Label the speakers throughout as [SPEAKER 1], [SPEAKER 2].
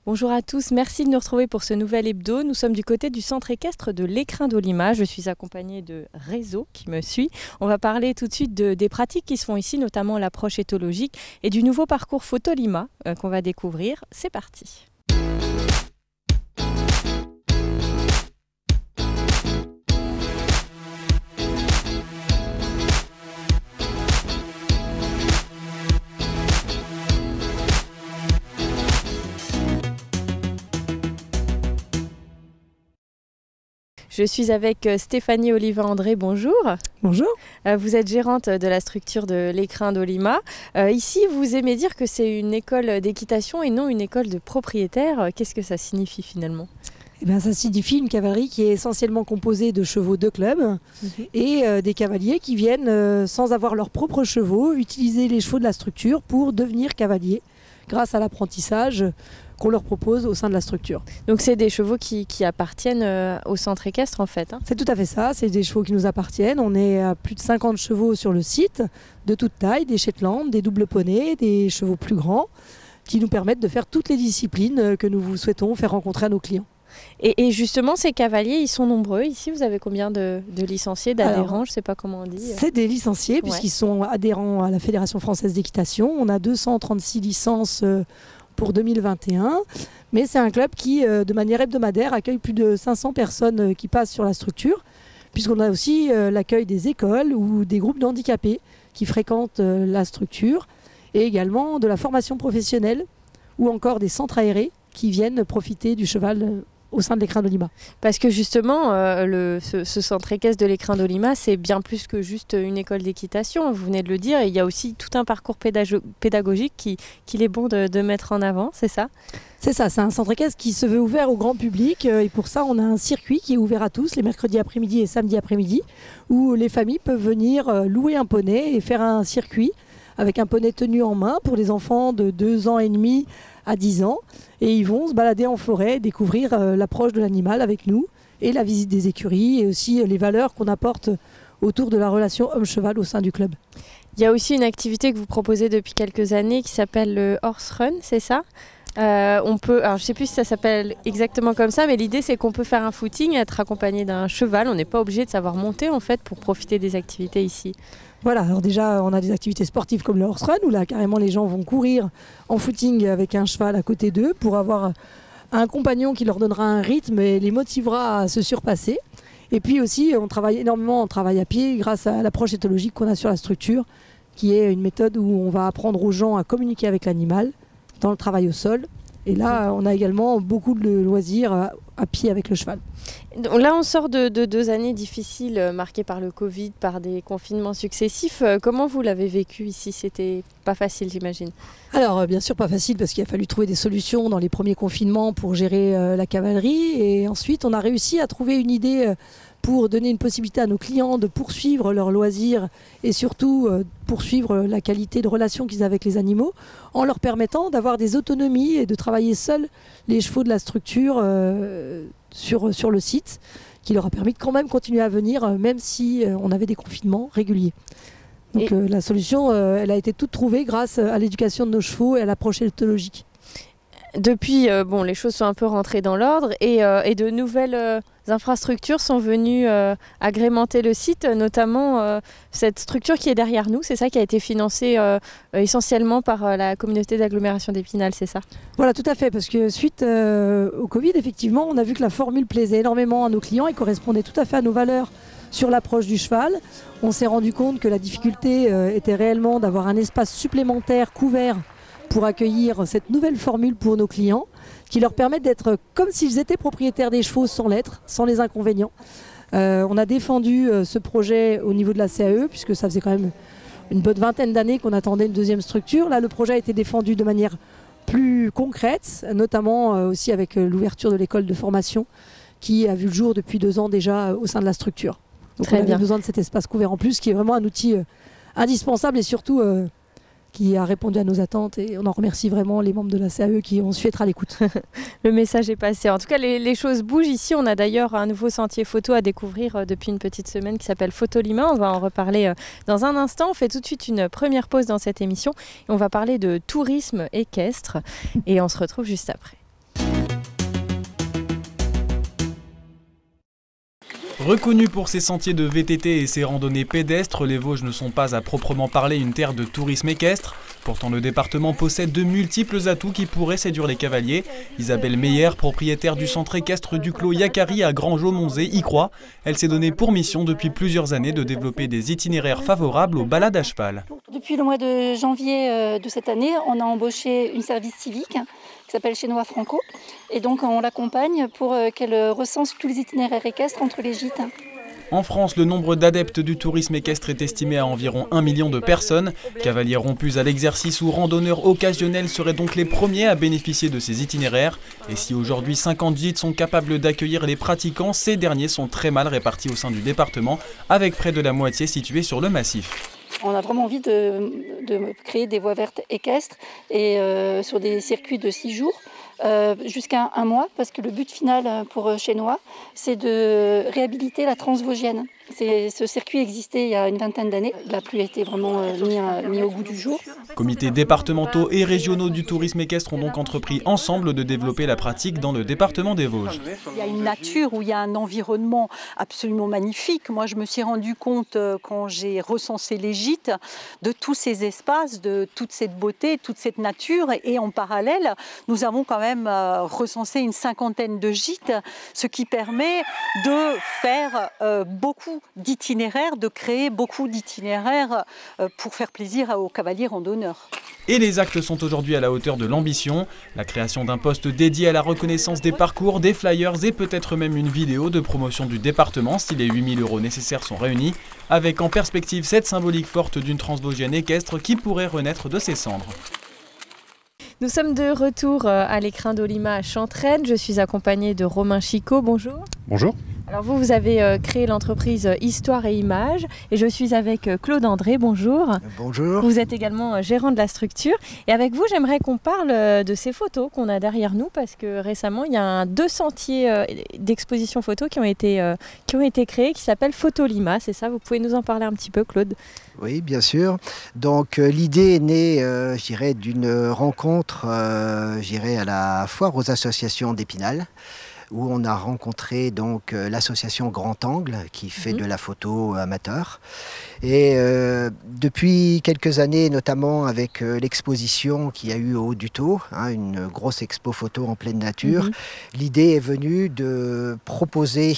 [SPEAKER 1] Bonjour à tous, merci de nous retrouver pour ce nouvel hebdo. Nous sommes du côté du centre équestre de l'Écrin d'Olima. Je suis accompagnée de Réseau qui me suit. On va parler tout de suite des pratiques qui se font ici, notamment l'approche éthologique et du nouveau parcours Photolima qu'on va découvrir. C'est parti. Je suis avec Stéphanie Oliva-André, bonjour.
[SPEAKER 2] Bonjour.
[SPEAKER 1] Vous êtes gérante de la structure de l'Écrin d'Olima. Ici, vous aimez dire que c'est une école d'équitation et non une école de propriétaires. Qu'est-ce que ça signifie finalement ?
[SPEAKER 2] Eh bien, ça signifie une cavalerie qui est essentiellement composée de chevaux de club et des cavaliers qui viennent, sans avoir leurs propres chevaux, utiliser les chevaux de la structure pour devenir cavaliers grâce à l'apprentissage qu'on leur propose au sein de la structure.
[SPEAKER 1] Donc c'est des chevaux qui appartiennent au centre équestre en fait, hein.
[SPEAKER 2] C'est tout à fait ça, c'est des chevaux qui nous appartiennent. On est à plus de 50 chevaux sur le site, de toute taille, des Shetland, des doubles poneys, des chevaux plus grands, qui nous permettent de faire toutes les disciplines que nous souhaitons faire rencontrer à nos clients.
[SPEAKER 1] Et justement, ces cavaliers, ils sont nombreux. Ici, vous avez combien de licenciés, d'adhérents? Je ne sais pas comment on dit.
[SPEAKER 2] C'est des licenciés, puisqu'ils sont adhérents à la Fédération française d'équitation. On a 236 licences pour 2021. Mais c'est un club qui, de manière hebdomadaire, accueille plus de 500 personnes qui passent sur la structure, puisqu'on a aussi l'accueil des écoles ou des groupes d'handicapés qui fréquentent la structure, et également de la formation professionnelle, ou encore des centres aérés qui viennent profiter du cheval au sein de l'Écrin d'Olima.
[SPEAKER 1] Parce que justement, ce centre équestre de l'Écrin d'Olima, c'est bien plus que juste une école d'équitation, vous venez de le dire, et il y a aussi tout un parcours pédagogique qu'il est bon de mettre en avant, c'est ça?
[SPEAKER 2] C'est ça, c'est un centre équestre qui se veut ouvert au grand public, et pour ça on a un circuit qui est ouvert à tous, les mercredis après-midi et samedis après-midi, où les familles peuvent venir louer un poney et faire un circuit avec un poney tenu en main pour les enfants de 2 ans et demi à 10 ans. Et ils vont se balader en forêt, découvrir l'approche de l'animal avec nous et la visite des écuries et aussi les valeurs qu'on apporte autour de la relation homme-cheval au sein du club.
[SPEAKER 1] Il y a aussi une activité que vous proposez depuis quelques années qui s'appelle le horse run, c'est ça? Alors je ne sais plus si ça s'appelle exactement comme ça, mais l'idée c'est qu'on peut faire un footing et être accompagné d'un cheval. On n'est pas obligé de savoir monter en fait pour profiter des activités ici.
[SPEAKER 2] Voilà, alors déjà on a des activités sportives comme le horse run où là carrément les gens vont courir en footing avec un cheval à côté d'eux pour avoir un compagnon qui leur donnera un rythme et les motivera à se surpasser. Et puis aussi on travaille énormément en travail à pied grâce à l'approche éthologique qu'on a sur la structure, qui est une méthode où on va apprendre aux gens à communiquer avec l'animal dans le travail au sol. Et là, on a également beaucoup de loisirs à pied avec le cheval.
[SPEAKER 1] Donc là, on sort de 2 années difficiles marquées par le Covid, par des confinements successifs. Comment vous l'avez vécu ici? C'était pas facile, j'imagine.
[SPEAKER 2] Alors, bien sûr, pas facile parce qu'il a fallu trouver des solutions dans les premiers confinements pour gérer la cavalerie. Et ensuite, on a réussi à trouver une idée pour donner une possibilité à nos clients de poursuivre leurs loisirs et surtout poursuivre la qualité de relation qu'ils ont avec les animaux en leur permettant d'avoir des autonomies et de travailler seuls les chevaux de la structure sur le site, qui leur a permis de quand même continuer à venir même si on avait des confinements réguliers. Donc la solution, elle a été toute trouvée grâce à l'éducation de nos chevaux et à l'approche éthologique.
[SPEAKER 1] Depuis, les choses sont un peu rentrées dans l'ordre et de nouvelles infrastructures sont venues agrémenter le site, notamment cette structure qui est derrière nous. C'est ça qui a été financé essentiellement par la communauté d'agglomération d'Épinal, c'est ça? Voilà,
[SPEAKER 2] tout à fait, parce que suite au Covid, effectivement, on a vu que la formule plaisait énormément à nos clients et correspondait tout à fait à nos valeurs sur l'approche du cheval. On s'est rendu compte que la difficulté était réellement d'avoir un espace supplémentaire couvert pour accueillir cette nouvelle formule pour nos clients, qui leur permet d'être comme s'ils étaient propriétaires des chevaux sans l'être, sans les inconvénients. On a défendu ce projet au niveau de la CAE, puisque ça faisait quand même une bonne vingtaine d'années qu'on attendait une deuxième structure. Là, le projet a été défendu de manière plus concrète, notamment aussi avec l'ouverture de l'école de formation, qui a vu le jour depuis 2 ans déjà au sein de la structure. Donc on avait besoin de cet espace couvert en plus, qui est vraiment un outil indispensable et surtout qui a répondu à nos attentes, et on en remercie vraiment les membres de la CAE qui ont su être à l'écoute.
[SPEAKER 1] Le message est passé. En tout cas, les choses bougent ici. On a d'ailleurs un nouveau sentier photo à découvrir depuis une petite semaine qui s'appelle Photolima. On va en reparler dans un instant. On fait tout de suite une première pause dans cette émission et on va parler de tourisme équestre et on se retrouve juste après.
[SPEAKER 3] Reconnus pour ses sentiers de VTT et ses randonnées pédestres, les Vosges ne sont pas à proprement parler une terre de tourisme équestre. Pourtant, le département possède de multiples atouts qui pourraient séduire les cavaliers. Isabelle Meyer, propriétaire du centre équestre du Clos Yacari à Grangeau-Monzé, y croit. Elle s'est donnée pour mission depuis plusieurs années de développer des itinéraires favorables aux balades à cheval.
[SPEAKER 4] Depuis le mois de janvier de cette année, on a embauché une service civique qui s'appelle Chenois Franco. Et donc on l'accompagne pour qu'elle recense tous les itinéraires équestres entre les gîtes.
[SPEAKER 3] En France, le nombre d'adeptes du tourisme équestre est estimé à environ 1 million de personnes. Cavaliers rompus à l'exercice ou randonneurs occasionnels seraient donc les premiers à bénéficier de ces itinéraires. Et si aujourd'hui 50 gîtes sont capables d'accueillir les pratiquants, ces derniers sont très mal répartis au sein du département, avec près de la moitié situés sur le massif.
[SPEAKER 4] On a vraiment envie de créer des voies vertes équestres et sur des circuits de 6 jours. Jusqu'à un mois, parce que le but final pour Chenois, c'est de réhabiliter la Transvosgienne. Ce circuit existait il y a une vingtaine d'années. Il n'a plus été vraiment mis au goût du jour.
[SPEAKER 3] Comités départementaux et régionaux du tourisme équestre ont donc entrepris ensemble de développer la pratique dans le département des Vosges.
[SPEAKER 5] Il y a une nature où il y a un environnement absolument magnifique. Moi, je me suis rendu compte quand j'ai recensé les gîtes de tous ces espaces, de toute cette beauté, toute cette nature. Et en parallèle, nous avons quand même recensé une cinquantaine de gîtes, ce qui permet de faire beaucoup d'itinéraires, de créer beaucoup d'itinéraires pour faire plaisir aux cavaliers randonneurs.
[SPEAKER 3] Et les actes sont aujourd'hui à la hauteur de l'ambition. La création d'un poste dédié à la reconnaissance des parcours, des flyers et peut-être même une vidéo de promotion du département si les 8 000 € nécessaires sont réunis, avec en perspective cette symbolique forte d'une Transvosgienne équestre qui pourrait renaître de ses cendres.
[SPEAKER 1] Nous sommes de retour à l'écrin d'Olima à Chantraine. Je suis accompagnée de Romain Chicot. Bonjour.
[SPEAKER 6] Bonjour.
[SPEAKER 1] Alors vous avez créé l'entreprise Histoire et Images et je suis avec Claude André. Bonjour.
[SPEAKER 7] Bonjour.
[SPEAKER 1] Vous êtes également gérant de la structure. Et avec vous, j'aimerais qu'on parle de ces photos qu'on a derrière nous parce que récemment, il y a 2 sentiers d'exposition photo qui ont été créés qui s'appellent Photolima. C'est ça, vous pouvez nous en parler un petit peu, Claude?
[SPEAKER 7] Oui, bien sûr. Donc l'idée est née, je dirais, d'une rencontre, je dirais, à la foire aux associations d'Épinal, où on a rencontré donc l'association Grand Angle qui fait de la photo amateur. Et depuis quelques années, notamment avec l'exposition qu'il y a eu au Haut du Taux, une grosse expo photo en pleine nature, l'idée est venue de proposer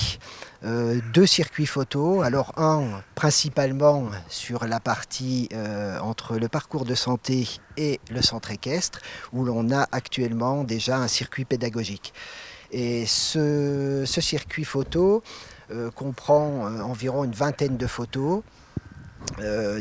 [SPEAKER 7] 2 circuits photo. Alors un principalement sur la partie entre le parcours de santé et le centre équestre, où l'on a actuellement déjà un circuit pédagogique. Et ce circuit photo comprend environ une vingtaine de photos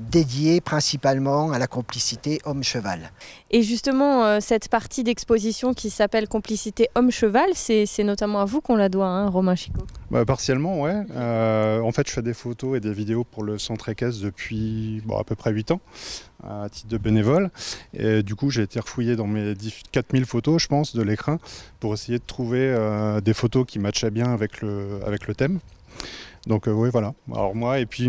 [SPEAKER 7] dédiées principalement à la complicité homme-cheval.
[SPEAKER 1] Et justement, cette partie d'exposition qui s'appelle Complicité homme-cheval, c'est notamment à vous qu'on la doit, Romain Chicot?
[SPEAKER 6] Partiellement, ouais. En fait, je fais des photos et des vidéos pour le centre équestre depuis à peu près 8 ans, à titre de bénévole. Et du coup, j'ai été refouillé dans mes 4000 photos, je pense, de l'écrin, pour essayer de trouver des photos qui matchaient bien avec le thème. Donc oui, voilà. Alors moi, et puis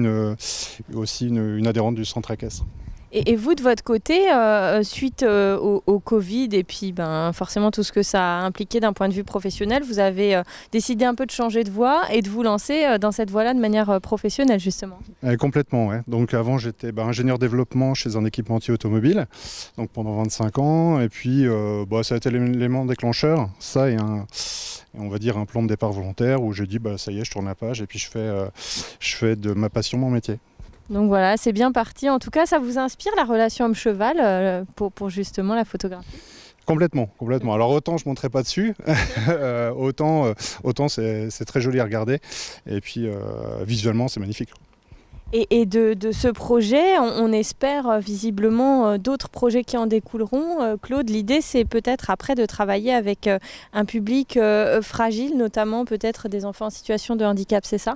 [SPEAKER 6] aussi une adhérente du centre équestre.
[SPEAKER 1] Et vous, de votre côté, suite au Covid et puis forcément tout ce que ça a impliqué d'un point de vue professionnel, vous avez décidé un peu de changer de voie et de vous lancer dans cette voie-là de manière professionnelle, justement.
[SPEAKER 6] Complètement, ouais. Donc avant, j'étais ingénieur développement chez un équipementier automobile, donc pendant 25 ans. Et puis, ça a été l'élément déclencheur, ça et on va dire un plan de départ volontaire où je dis ça y est, je tourne la page et puis je fais de ma passion mon métier.
[SPEAKER 1] Donc voilà, c'est bien parti. En tout cas, ça vous inspire la relation homme-cheval pour justement la photographie? Complètement.
[SPEAKER 6] Alors autant je ne monterai pas dessus, autant c'est très joli à regarder et puis visuellement c'est magnifique.
[SPEAKER 1] Et de ce projet, on espère visiblement d'autres projets qui en découleront. Claude, l'idée c'est peut-être après de travailler avec un public fragile, notamment peut-être des enfants en situation de handicap, c'est ça?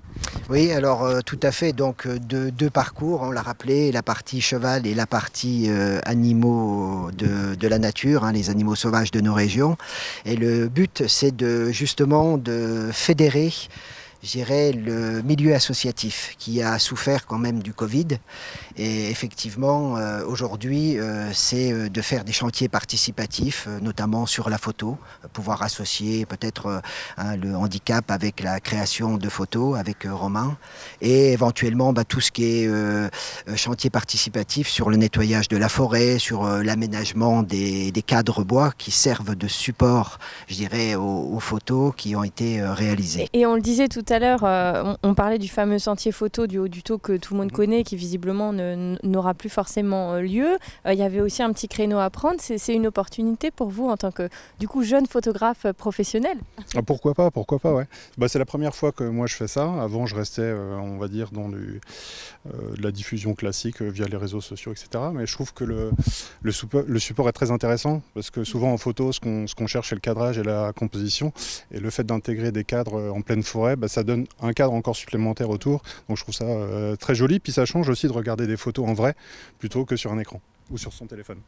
[SPEAKER 7] Oui, alors tout à fait. Donc 2 parcours, on l'a rappelé, la partie cheval et la partie animaux de la nature, les animaux sauvages de nos régions. Et le but c'est justement de fédérer je dirais, le milieu associatif qui a souffert quand même du Covid. Et effectivement, aujourd'hui, c'est de faire des chantiers participatifs, notamment sur la photo, pouvoir associer peut-être le handicap avec la création de photos avec Romain, et éventuellement tout ce qui est chantier participatif sur le nettoyage de la forêt, sur l'aménagement des cadres bois qui servent de support, je dirais, aux photos qui ont été réalisées.
[SPEAKER 1] Et on le disait tout à l'heure, on parlait du fameux sentier photo du Haut du Taux que tout le monde connaît, qui visiblement n'aura plus forcément lieu. Il y avait aussi un petit créneau à prendre. C'est une opportunité pour vous en tant que jeune photographe professionnel?
[SPEAKER 6] Pourquoi pas, ouais. C'est la première fois que moi je fais ça. Avant, je restais, on va dire, dans de la diffusion classique via les réseaux sociaux, etc. Mais je trouve que le support est très intéressant, parce que souvent en photo, ce qu'on cherche, c'est le cadrage et la composition. Et le fait d'intégrer des cadres en pleine forêt, ça donne un cadre encore supplémentaire autour. Donc je trouve ça très joli. Puis ça change aussi de regarder des photos en vrai plutôt que sur un écran ou sur son téléphone.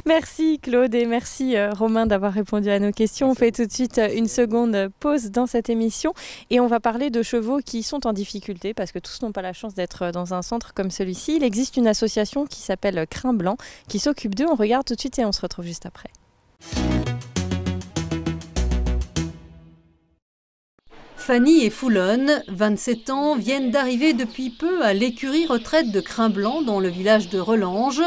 [SPEAKER 1] Merci Claude et merci Romain d'avoir répondu à nos questions. On fait tout de suite une seconde pause dans cette émission et on va parler de chevaux qui sont en difficulté parce que tous n'ont pas la chance d'être dans un centre comme celui-ci. Il existe une association qui s'appelle Crin Blanc qui s'occupe d'eux. On regarde tout de suite et on se retrouve juste après.
[SPEAKER 8] Fanny et Foulonne, 27 ans, viennent d'arriver depuis peu à l'écurie retraite de Crin Blanc dans le village de Relange.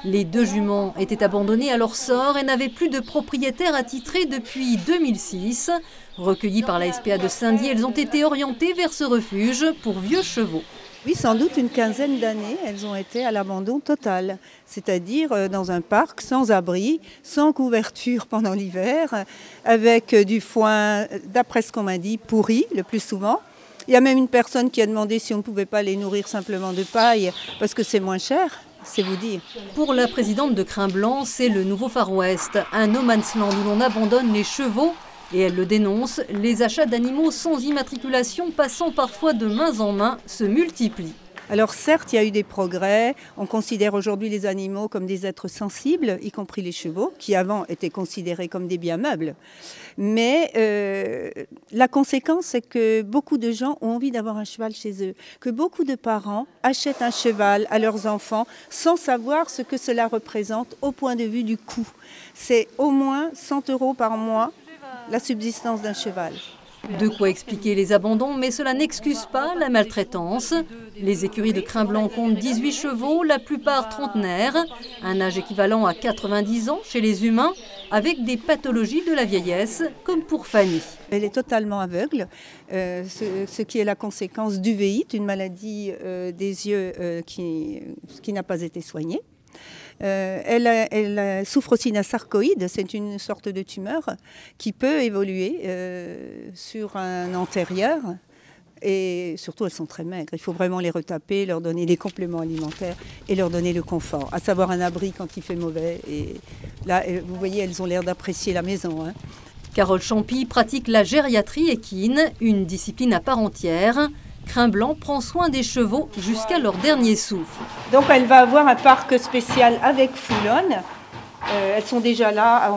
[SPEAKER 8] Les deux juments étaient abandonnés à leur sort et n'avaient plus de propriétaire attitré depuis 2006. Recueillies par la SPA de Saint-Dié, elles ont été orientées vers ce refuge pour vieux chevaux.
[SPEAKER 9] Oui, sans doute une quinzaine d'années, elles ont été à l'abandon total, c'est-à-dire dans un parc sans abri, sans couverture pendant l'hiver, avec du foin, d'après ce qu'on m'a dit, pourri le plus souvent. Il y a même une personne qui a demandé si on ne pouvait pas les nourrir simplement de paille, parce que c'est moins cher. C'est vous dire.
[SPEAKER 8] Pour la présidente de Crin Blanc, c'est le nouveau Far West, un no man's land où l'on abandonne les chevaux. Et elle le dénonce, les achats d'animaux sans immatriculation passant parfois de main en main se multiplient.
[SPEAKER 9] Alors certes, il y a eu des progrès. On considère aujourd'hui les animaux comme des êtres sensibles, y compris les chevaux, qui avant étaient considérés comme des biens meubles. Mais la conséquence, c'est que beaucoup de gens ont envie d'avoir un cheval chez eux. Que beaucoup de parents achètent un cheval à leurs enfants sans savoir ce que cela représente au point de vue du coût. C'est au moins 100 € par mois la subsistance d'un cheval.
[SPEAKER 8] De quoi expliquer les abandons, mais cela n'excuse pas la maltraitance. Les écuries de Crin Blanc comptent 18 chevaux, la plupart trentenaires, un âge équivalent à 90 ans chez les humains, avec des pathologies de la vieillesse, comme pour Fanny.
[SPEAKER 9] Elle est totalement aveugle, ce qui est la conséquence d'uvéite, une maladie des yeux qui n'a pas été soignée. Elle souffre aussi d'un sarcoïde, c'est une sorte de tumeur qui peut évoluer sur un antérieur. Et surtout, elles sont très maigres. Il faut vraiment les retaper, leur donner des compléments alimentaires et leur donner le confort, à savoir un abri quand il fait mauvais. Et là, vous voyez, elles ont l'air d'apprécier la maison.
[SPEAKER 8] Carole Champy pratique la gériatrie équine, une discipline à part entière. Crin Blanc prend soin des chevaux jusqu'à leur dernier souffle.
[SPEAKER 9] Donc elle va avoir un parc spécial avec Foulonne. Elles sont déjà là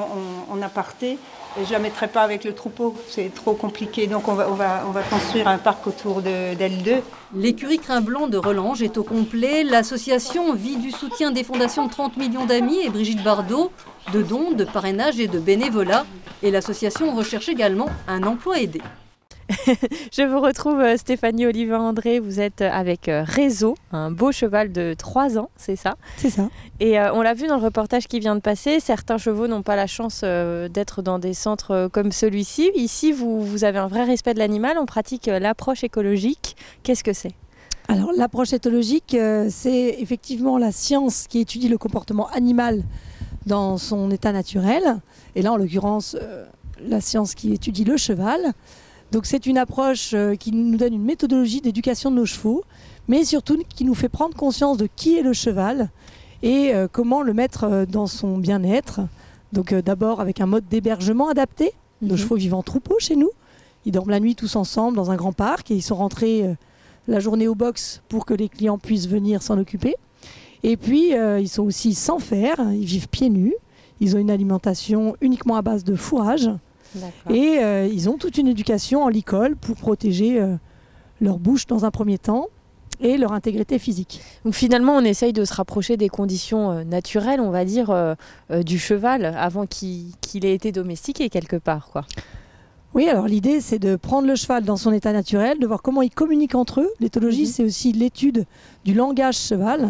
[SPEAKER 9] en aparté. Je ne la mettrai pas avec le troupeau, c'est trop compliqué. Donc on va construire un parc autour d'elles deux.
[SPEAKER 8] L'écurie Crin Blanc de Relange est au complet. L'association vit du soutien des fondations 30 millions d'amis et Brigitte Bardot, de dons, de parrainage et de bénévolat. Et l'association recherche également un emploi aidé.
[SPEAKER 1] Je vous retrouve Stéphanie Oliva-André, vous êtes avec Réseau, un beau cheval de 3 ans, c'est ça?
[SPEAKER 2] C'est ça.
[SPEAKER 1] Et on l'a vu dans le reportage qui vient de passer, certains chevaux n'ont pas la chance d'être dans des centres comme celui-ci. Ici, vous avez un vrai respect de l'animal, on pratique l'approche écologique. Qu'est-ce que c'est?
[SPEAKER 2] Alors l'approche éthologique, c'est effectivement la science qui étudie le comportement animal dans son état naturel. Et là, en l'occurrence, la science qui étudie le cheval. Donc c'est une approche qui nous donne une méthodologie d'éducation de nos chevaux, mais surtout qui nous fait prendre conscience de qui est le cheval et comment le mettre dans son bien-être. Donc d'abord avec un mode d'hébergement adapté. Nos chevaux vivent en troupeau chez nous. Ils dorment la nuit tous ensemble dans un grand parc et ils sont rentrés la journée au box pour que les clients puissent venir s'en occuper. Et puis ils sont aussi sans fer, ils vivent pieds nus. Ils ont une alimentation uniquement à base de fourrage. Et ils ont toute une éducation en licol pour protéger leur bouche dans un premier temps et leur intégrité physique.
[SPEAKER 1] Donc finalement, on essaye de se rapprocher des conditions naturelles, on va dire, du cheval avant qu'il ait été domestiqué quelque part, quoi.
[SPEAKER 2] Oui, alors l'idée, c'est de prendre le cheval dans son état naturel, de voir comment ils communiquent entre eux. L'éthologie, c'est aussi l'étude du langage cheval.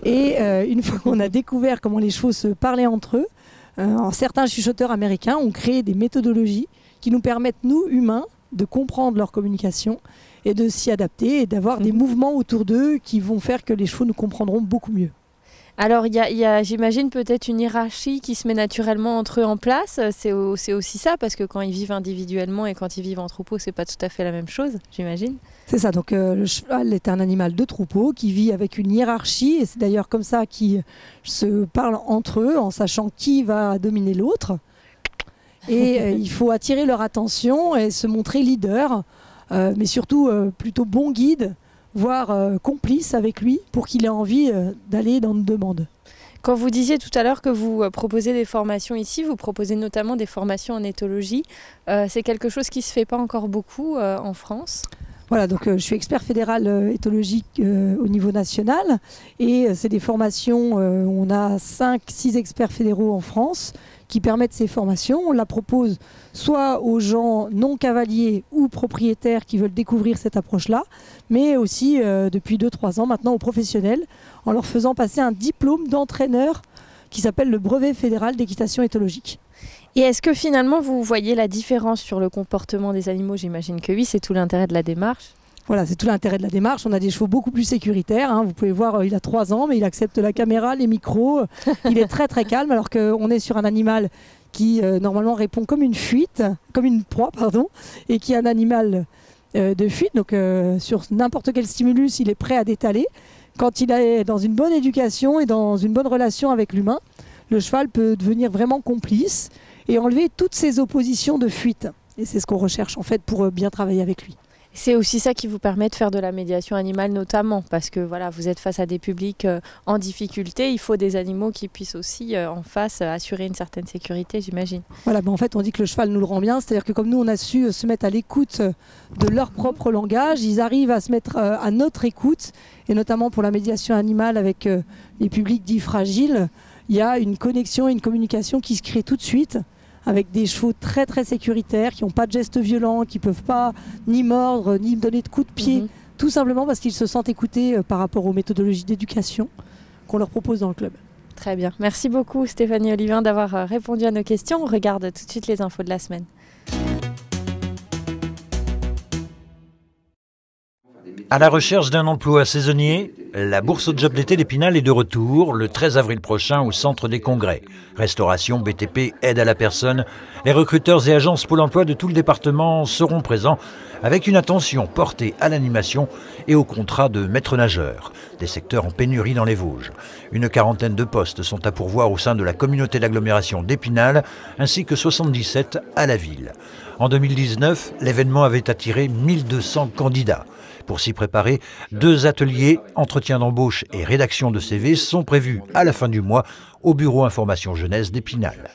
[SPEAKER 2] Et une fois qu'on a découvert comment les chevaux se parlaient entre eux, certains chuchoteurs américains ont créé des méthodologies qui nous permettent, nous, humains, de comprendre leur communication et de s'y adapter et d'avoir des mouvements autour d'eux qui vont faire que les chevaux nous comprendront beaucoup mieux.
[SPEAKER 1] Alors, il y a j'imagine, peut-être une hiérarchie qui se met naturellement entre eux en place. C'est aussi ça, parce que quand ils vivent individuellement et quand ils vivent en troupeau, c'est pas tout à fait la même chose, j'imagine.
[SPEAKER 2] C'est ça, donc le cheval est un animal de troupeau qui vit avec une hiérarchie, et c'est d'ailleurs comme ça qu'ils se parlent entre eux, en sachant qui va dominer l'autre. Et il faut attirer leur attention et se montrer leader, mais surtout plutôt bon guide, voire complice avec lui pour qu'il ait envie d'aller dans nos demandes.
[SPEAKER 1] Quand vous disiez tout à l'heure que vous proposez des formations ici, vous proposez notamment des formations en éthologie. C'est quelque chose qui ne se fait pas encore beaucoup en France.
[SPEAKER 2] Voilà, donc je suis expert fédéral éthologique au niveau national et c'est des formations, on a 5-6 experts fédéraux en France qui permettent ces formations. On la propose soit aux gens non cavaliers ou propriétaires qui veulent découvrir cette approche-là, mais aussi depuis 2-3 ans maintenant aux professionnels en leur faisant passer un diplôme d'entraîneur qui s'appelle le brevet fédéral d'équitation éthologique.
[SPEAKER 1] Et est-ce que finalement vous voyez la différence sur le comportement des animaux? J'imagine que oui, c'est tout l'intérêt de la démarche.
[SPEAKER 2] Voilà, c'est tout l'intérêt de la démarche. On a des chevaux beaucoup plus sécuritaires, hein. Vous pouvez voir, il a 3 ans, mais il accepte la caméra, les micros. Il est très très calme, alors qu'on est sur un animal qui normalement répond comme une fuite, comme une proie, pardon, et qui est un animal de fuite. Donc sur n'importe quel stimulus, il est prêt à détaler. Quand il est dans une bonne éducation et dans une bonne relation avec l'humain, le cheval peut devenir vraiment complice et enlever toutes ces oppositions de fuite. Et c'est ce qu'on recherche en fait pour bien travailler avec lui.
[SPEAKER 1] C'est aussi ça qui vous permet de faire de la médiation animale notamment, parce que voilà, vous êtes face à des publics en difficulté, il faut des animaux qui puissent aussi en face assurer une certaine sécurité, j'imagine.
[SPEAKER 2] Voilà, ben en fait on dit que le cheval nous le rend bien, c'est-à-dire que comme nous on a su se mettre à l'écoute de leur propre langage, ils arrivent à se mettre à notre écoute, et notamment pour la médiation animale avec les publics dits fragiles, il y a une connexion et une communication qui se crée tout de suite, avec des chevaux très très sécuritaires, qui n'ont pas de gestes violents, qui ne peuvent pas ni mordre, ni donner de coups de pied, tout simplement parce qu'ils se sentent écoutés par rapport aux méthodologies d'éducation qu'on leur propose dans le club.
[SPEAKER 1] Très bien. Merci beaucoup Stéphanie Olivin d'avoir répondu à nos questions. On regarde tout de suite les infos de la semaine.
[SPEAKER 10] À la recherche d'un emploi saisonnier, la bourse au job d'été d'Épinal est de retour le 13 avril prochain au centre des congrès. Restauration, BTP, aide à la personne. Les recruteurs et agences Pôle emploi de tout le département seront présents avec une attention portée à l'animation et au contrat de maître nageur, des secteurs en pénurie dans les Vosges. Une quarantaine de postes sont à pourvoir au sein de la communauté d'agglomération d'Épinal ainsi que 77 à la ville. En 2019, l'événement avait attiré 1200 candidats. Pour s'y préparer, 2 ateliers, entretien d'embauche et rédaction de CV, sont prévus à la fin du mois au bureau information jeunesse d'Épinal.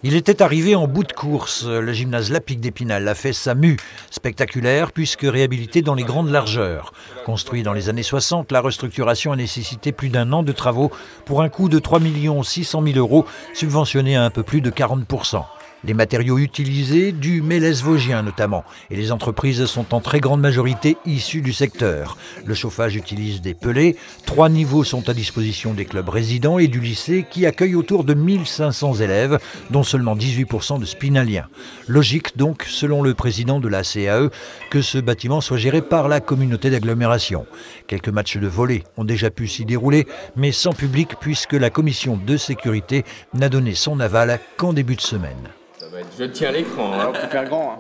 [SPEAKER 10] Il était arrivé en bout de course. Le gymnase Lapic d'Épinal a fait sa mue spectaculaire puisque réhabilité dans les grandes largeurs. Construit dans les années 60, la restructuration a nécessité plus d'1 an de travaux pour un coût de 3 600 000 €, subventionné à un peu plus de 40%. Les matériaux utilisés, du mélèze vosgien notamment, et les entreprises sont en très grande majorité issues du secteur. Le chauffage utilise des pellets, 3 niveaux sont à disposition des clubs résidents et du lycée qui accueille autour de 1500 élèves, dont seulement 18% de spinaliens. Logique donc, selon le président de la CAE, que ce bâtiment soit géré par la communauté d'agglomération. Quelques matchs de volley ont déjà pu s'y dérouler, mais sans public puisque la commission de sécurité n'a donné son aval qu'en début de semaine.
[SPEAKER 11] Je tiens l'écran, on peut faire grand.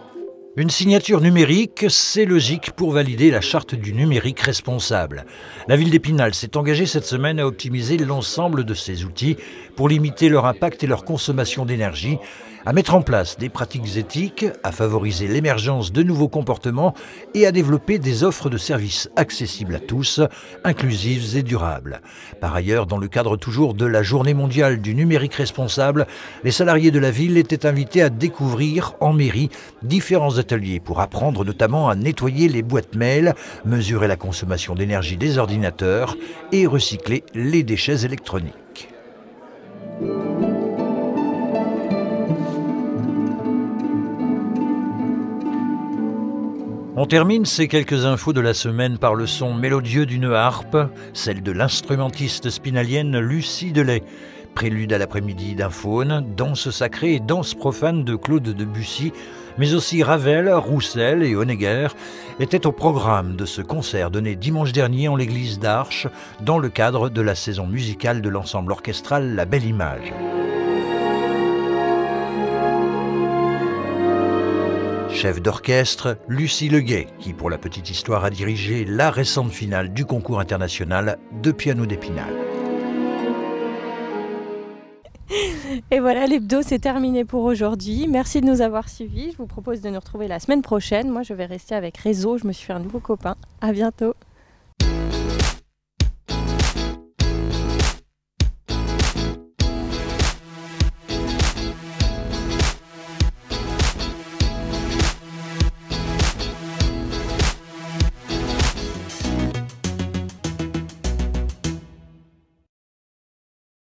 [SPEAKER 10] Une signature numérique, c'est logique pour valider la charte du numérique responsable. La ville d'Épinal s'est engagée cette semaine à optimiser l'ensemble de ses outils pour limiter leur impact et leur consommation d'énergie, à mettre en place des pratiques éthiques, à favoriser l'émergence de nouveaux comportements et à développer des offres de services accessibles à tous, inclusives et durables. Par ailleurs, dans le cadre toujours de la Journée mondiale du numérique responsable, les salariés de la ville étaient invités à découvrir en mairie différents ateliers pour apprendre notamment à nettoyer les boîtes mail, mesurer la consommation d'énergie des ordinateurs et recycler les déchets électroniques. On termine ces quelques infos de la semaine par le son mélodieux d'une harpe, celle de l'instrumentiste spinalienne Lucie Delay. Prélude à l'après-midi d'un faune, danse sacrée et danse profane de Claude Debussy, mais aussi Ravel, Roussel et Honegger étaient au programme de ce concert donné dimanche dernier en l'église d'Arches dans le cadre de la saison musicale de l'ensemble orchestral La Belle Image. Chef d'orchestre, Lucie Leguet, qui pour la petite histoire a dirigé la récente finale du concours international de piano d'Épinal.
[SPEAKER 1] Et voilà, l'hebdo, c'est terminé pour aujourd'hui. Merci de nous avoir suivis. Je vous propose de nous retrouver la semaine prochaine. Moi, je vais rester avec Réseau. Je me suis fait un nouveau copain. À bientôt.